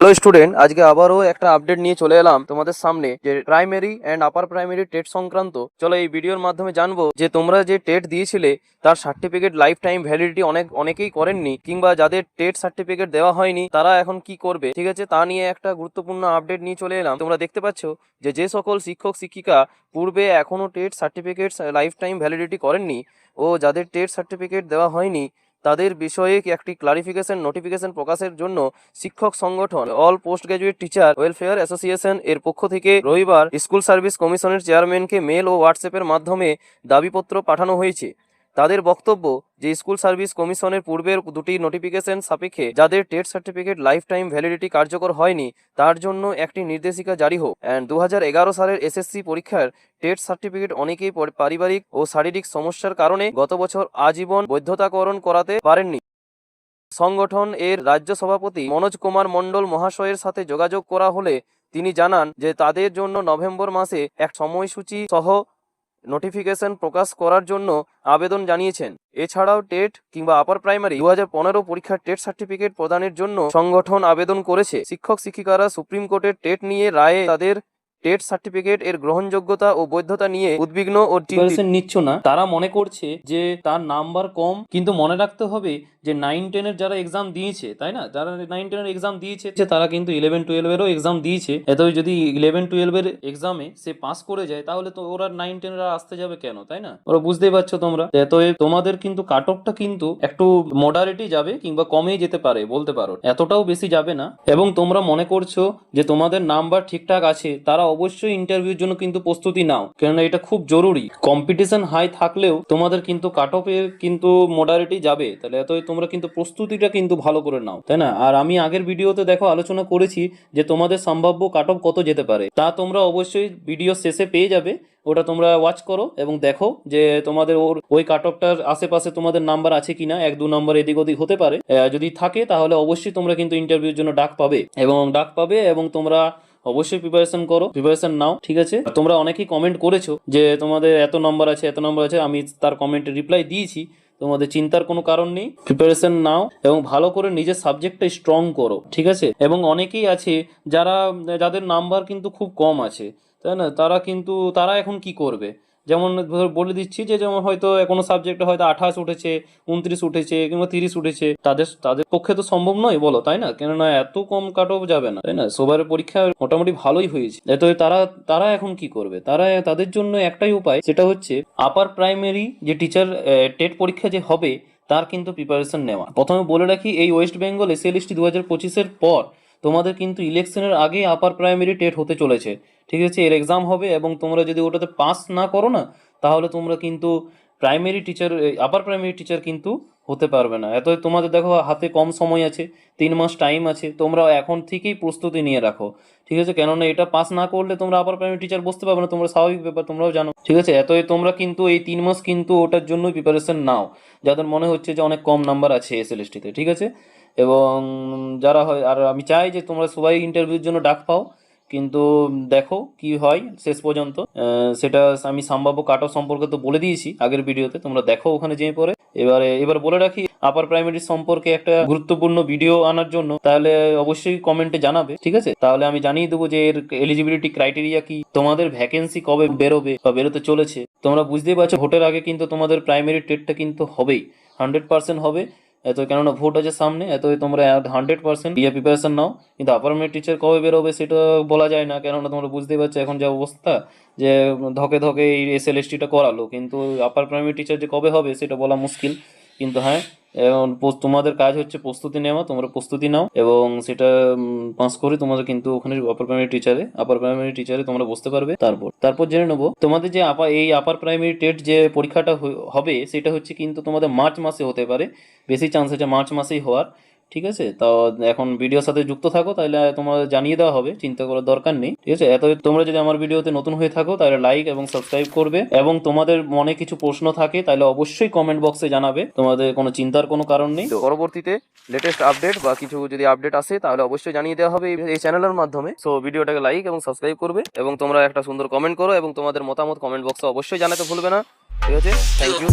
Hello student, আজকে আবারও একটা আপডেট নিয়ে চলে এলাম তোমাদের সামনে যে primary and upper primary TET সংক্রান্ত। চলো এই ভিডিওর মাধ্যমে জানবো যে তোমরা যে টেট দিয়েছিলে তার সার্টিফিকেট লাইফ টাইম ভ্যালিডিটি অনেকেই করেননি, কিংবা যাদের টেট সার্টিফিকেট দেওয়া হয়নি তারা এখন কি করবে, ঠিক আছে, তা নিয়ে একটা গুরুত্বপূর্ণ আপডেট নিয়ে চলে এলাম। তোমরা দেখতে পাচ্ছ যে সকল শিক্ষক শিক্ষিকা পূর্বে এখনো TET certificate life time validity করেননি ও যাদের টেট সার্টিফিকেট দেওয়া হয়নি তাদের বিষয়ে একটি ক্লারিফিকেশন নোটিফিকেশন প্রকাশের জন্য শিক্ষক সংগঠন all post graduate teacher welfare association এর পক্ষ থেকে রবিবার স্কুল সার্ভিস কমিশনের চেয়ারম্যানকে মেল ও হোয়াটসঅ্যাপের মাধ্যমে দাবিপত্র পাঠানো হয়েছে। তাদের বক্তব্য যে স্কুল সার্ভিস কমিশনের পূর্বের দুটি নোটিফিকেশন সাপেক্ষে যাদের TET certificate life time validity কার্যকর হয়নি তার জন্য একটি নির্দেশিকা জারি হোক। 2011 সালের এসএসসি পরীক্ষার টেট সার্টিফিকেট অনেকেই পারিবারিক ও শারীরিক সমস্যার কারণে গত বছর আজীবন বৈধতাকরণ করাতে পারেননি। সংগঠন এর রাজ্য সভাপতি মনোজ কুমার মণ্ডল মহাশয়ের সাথে যোগাযোগ করা হলে তিনি জানান যে তাদের জন্য নভেম্বর মাসে এক সময়সূচি সহ নোটিফিকেশন প্রকাশ করার জন্য আবেদন জানিয়েছেন। এছাড়াও টেট কিংবা আপার প্রাইমারি 2015 পরীক্ষার টেট সার্টিফিকেট প্রদানের জন্য সংগঠন আবেদন করেছে। শিক্ষক শিক্ষিকারা সুপ্রিম কোর্টের টেট নিয়ে রায়ে তাদের টেট সার্টিফিকেট এর গ্রহণযোগ্যতা ও বৈধতা নিয়ে উদ্বিগ্ন ও চিন্তিত নিচ্ছ না। তারা মনে করছে যে তার নাম্বার কম, কিন্তু মনে রাখতে হবে যে 9-10 যারা এক্সাম দিয়েছে, তাই না, যারা 9-10 এক্সাম দিয়েছে তারা কিন্তু 11-12 এক্সাম দিয়েছে। এত যদি 11-12 এক্সামে সে পাস করে যায় তাহলে তো ওরা 9-10 আসতে যাবে কেন, তাই না? ওরা বুঝতেই পারছো তোমরা। তো তোমাদের কিন্তু কাট অফটা কিন্তু একটু মডারেটই যাবে কিংবা কমে যেতে পারে, বলতে পারো এতটাও বেশি যাবে না। এবং তোমরা মনে করছো যে তোমাদের নাম্বার ঠিকঠাক আছে, তারা অবশ্যই ইন্টারভিউর জন্য কিন্তু প্রস্তুতি নাও, কেননা এটা খুব জরুরি। কম্পিটিশন হাই থাকলেও তোমাদের কিন্তু কাট অফে কিন্তু মডারেটি যাবে, তাহলে এত তোমরা কিন্তু প্রস্তুতিটা কিন্তু ভালো করে নাও, তাই না? আর আমি আগের ভিডিওতে দেখো আলোচনা করেছি যে তোমাদের সম্ভাব্য কাট অফ কত যেতে পারে, তা তোমরা অবশ্যই ভিডিও শেষে পেয়ে যাবে। ওটা তোমরা ওয়াচ করো এবং দেখো যে তোমাদের ওই কাট অফটার আশেপাশে তোমাদের নাম্বার আছে কিনা। 1-2 নম্বর এদিক ওদিক হতে পারে, যদি থাকে তাহলে অবশ্যই তোমরা কিন্তু ইন্টারভিউর জন্য ডাক পাবে এবং তোমরা অবশ্যই প্রিপারেশন নাও, ঠিক আছে? তোমরা অনেকেই কমেন্ট করেছো যে তোমাদের এত নম্বর আছে, আমি তার কমেন্টে রিপ্লাই দিয়েছি। তোমাদের চিন্তার কোনো কারণ নেই, প্রিপারেশন নাও এবং ভালো করে নিজের সাবজেক্টটা স্ট্রং করো, ঠিক আছে? এবং অনেকেই আছে যাদের নাম্বার কিন্তু খুব কম আছে, তাই না? তারা এখন কি করবে, যেমন বলে দিচ্ছি যে যেমন হয়তো কোনো সাবজেক্টে হয়তো 28 উঠেছে, 29 উঠেছে কিংবা 30 উঠেছে, তাদের পক্ষে তো সম্ভব নয়, বলো, তাই না? কেননা এত কম কাট অফ যাবে না, তাই না? সবার পরীক্ষা মোটামুটি ভালোই হয়েছে। তো তারা এখন কি করবে? তাদের জন্য একটাই উপায়, সেটা হচ্ছে আপার প্রাইমারি যে টিচার টেট পরীক্ষা যে হবে তার কিন্তু প্রিপারেশন নেওয়া। প্রথমে বলে রাখি, এই ওয়েস্ট বেঙ্গল এসএলএসটি 2025 পর তোমাদের কিন্তু ইলেকশনের আগে আপার প্রাইমারি টেট হতে চলেছে, ঠিক আছে? এর এক্সাম হবে এবং তোমরা যদি ওটাতে পাস না করো না তাহলে তোমরা কিন্তু আপার প্রাইমারি টিচার কিন্তু হতে পারবে না। এত তোমাদের দেখো হাতে কম সময় আছে, 3 মাস টাইম আছে, তোমরা এখন থেকেই প্রস্তুতি নিয়ে রাখো, ঠিক আছে? কেননা এটা পাস না করলে তোমরা আপার প্রাইমারি টিচার বসতে পারবে না, তোমরা স্বাভাবিক ব্যাপার, তোমরাও জানো, ঠিক আছে? তোমরা কিন্তু এই 3 মাস কিন্তু ওটার জন্য প্রিপারেশন নাও, যাদের মনে হচ্ছে যে অনেক কম নাম্বার আছে এসএলএসটিতে, ঠিক আছে? এবং যারা হয়, আর আমি চাই যে তোমরা সবাই ইন্টারভিউর জন্য ডাক পাও, কিন্তু দেখো কি হয় শেষ পর্যন্ত। সেটা আমি সম্ভাব্য কাট অফ সম্পর্কে তো বলে দিয়েছি আগের ভিডিওতে, তোমরা দেখো ওখানে যেয়ে পরে। এবার বলে রাখি, আপার প্রাইমারি সম্পর্কে একটা গুরুত্বপূর্ণ ভিডিও আনার জন্য তাহলে অবশ্যই কমেন্টে জানাবে, ঠিক আছে? তাহলে আমি জানিয়ে দেবো যে এর এলিজিবিলিটি ক্রাইটেরিয়া কি, তোমাদের ভ্যাকেন্সি কবে বেরোবে বা বেরোতে চলেছে। তোমরা বুঝতেই পারছো ভোটের আগে কিন্তু তোমাদের প্রাইমারি টেটটা কিন্তু হবেই, 100% হবে। কেননা ভোট আছে সামনে, তোমরা 100% প্রিপারেশন নাও। কিন্তু আপার প্রাইমারি টিচার কবে বেরোবে সেটা বলা যায় না, কেননা তোমরা বুঝতেই পারছো এখন যা অবস্থা, যে ধকে এই এসএলএসটিটা করালো, কিন্তু আপার প্রাইমারি টিচার যে কবে হবে সেটা বলা মুশকিল। কিন্তু হ্যাঁ, এবং তোমাদের কাজ হচ্ছে প্রস্তুতি নেওয়া, তোমরা প্রস্তুতি নাও এবং সেটা পাস করে তোমাদের কিন্তু ওখানে আপার প্রাইমারি টিচারে তোমরা বসতে পারবে। তারপর জেনে নেবো তোমাদের যে আপার প্রাইমারি টেট যে পরীক্ষাটা হবে সেটা হচ্ছে কিন্তু তোমাদের মার্চ মাসে হতে পারে, বেশি চান্স আছে মার্চ মাসেই হওয়ার, ঠিক আছে? তো এখন ভিডিওর সাথে যুক্ত থাকো, তাহলে তোমাদের জানিয়ে দেওয়া হবে, চিন্তা করার দরকার নেই, ঠিক আছে? তোমরা যদি আমার ভিডিওতে নতুন হয়ে থাকো তাহলে লাইক এবং সাবস্ক্রাইব করবে, এবং তোমাদের মনে কিছু প্রশ্ন থাকে তাহলে অবশ্যই কমেন্ট বক্সে জানাবে, তোমাদের কোনো চিন্তার কোনো কারণ নেই। পরবর্তীতে লেটেস্ট আপডেট বা কিছু যদি আপডেট আসে তাহলে অবশ্যই জানিয়ে দেওয়া হবে এই চ্যানেলের মাধ্যমে। সো ভিডিওটাকে লাইক এবং সাবস্ক্রাইব করবে এবং তোমরা একটা সুন্দর কমেন্ট করো এবং তোমাদের মতামত কমেন্ট বক্সে অবশ্যই জানাতে ভুলবে না, ঠিক আছে? Thank you.